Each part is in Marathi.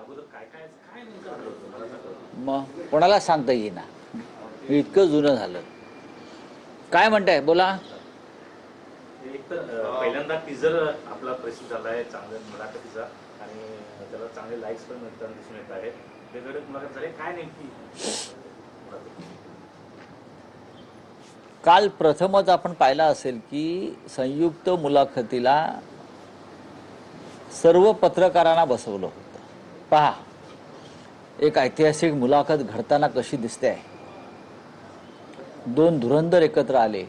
अगोदर काय काय काय नेमकं झालं होतं मला सांगा. मग कोणाला सांगता येईना, इतकं जुनं झालं. काय म्हणताय बोला. एक तर पहिल्यांदा टीजर आपला प्रसिद्ध झाला आहे चांगल्या मुलाखतीचा आणि त्याला चांगले लाईक्स पण मिळताना दिसून येत आहेत. वेगवेगळे मुलाखत झाले, काय नेमकी मुलाखत? काल प्रथमच आपण पाहिलं असेल की संयुक्त मुलाखतीला सर्व पत्रकारांना बसवलं होतं. पहा, एक ऐतिहासिक मुलाखत घडताना कशी दिसते आहे. दोन धुरंधर एकत्र आले,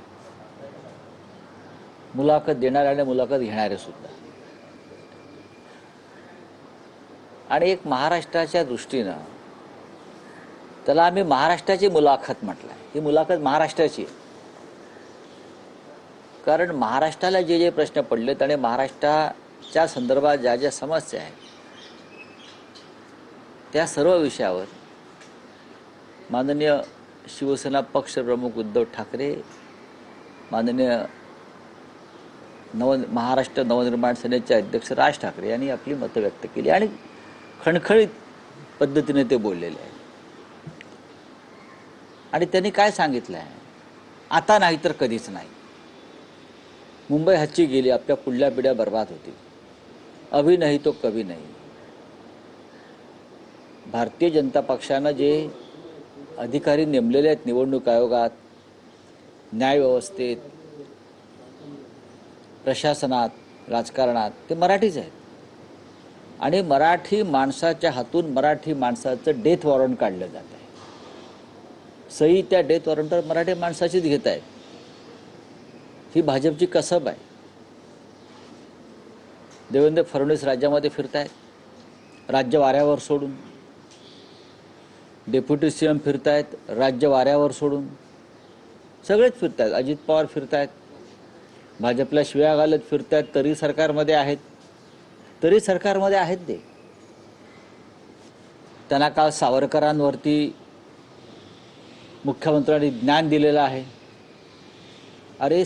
मुलाखत देणारे आणि मुलाखत घेणारे सुद्धा. आणि एक महाराष्ट्राच्या दृष्टीनं त्याला आम्ही महाराष्ट्राची मुलाखत म्हटलं आहे. ही मुलाखत महाराष्ट्राची आहे, कारण महाराष्ट्राला जे जे प्रश्न पडलेत आणि महाराष्ट्राच्या संदर्भात ज्या ज्या समस्या आहेत त्या सर्व विषयावर माननीय शिवसेना पक्षप्रमुख उद्धव ठाकरे, माननीय महाराष्ट्र नवनिर्माण सेनेचे अध्यक्ष राज ठाकरे यांनी आपली मतं व्यक्त केली आणि खणखणीत पद्धतीने ते बोललेले आहे. आणि त्यांनी काय सांगितलं आहे, आता नाही तर कधीच नाही. मुंबई हच्ची गेली, आपल्या पुढल्या पिढ्या बर्बाद होतील. अभी नाही तो कभी नाही. भारतीय जनता पक्षानं जे अधिकारी नेमलेले आहेत निवडणूक आयोगात, न्यायव्यवस्थेत, प्रशासनात, राजकारणात, ते मराठीच आहेत. आणि मराठी माणसाच्या हातून मराठी माणसाचं डेथ वॉरंट काढलं जात आहे. सही त्या डेथ वॉरंटवर मराठी माणसाचीच घेत आहेत. ही भाजपची कसब आहे. देवेंद्र फडणवीस राज्यामध्ये फिरतायत, राज्य वाऱ्यावर सोडून. डेप्युटी सीएम फिरतायत, राज्य वाऱ्यावर सोडून. सगळेच फिरतायत. अजित पवार फिरतायत, भाजपला शिव्या घालत फिरतायत, तरी सरकारमध्ये आहेत. ते त्यांना काल सावरकरांवरती मुख्यमंत्र्यांनी ज्ञान दिलेलं आहे. अरे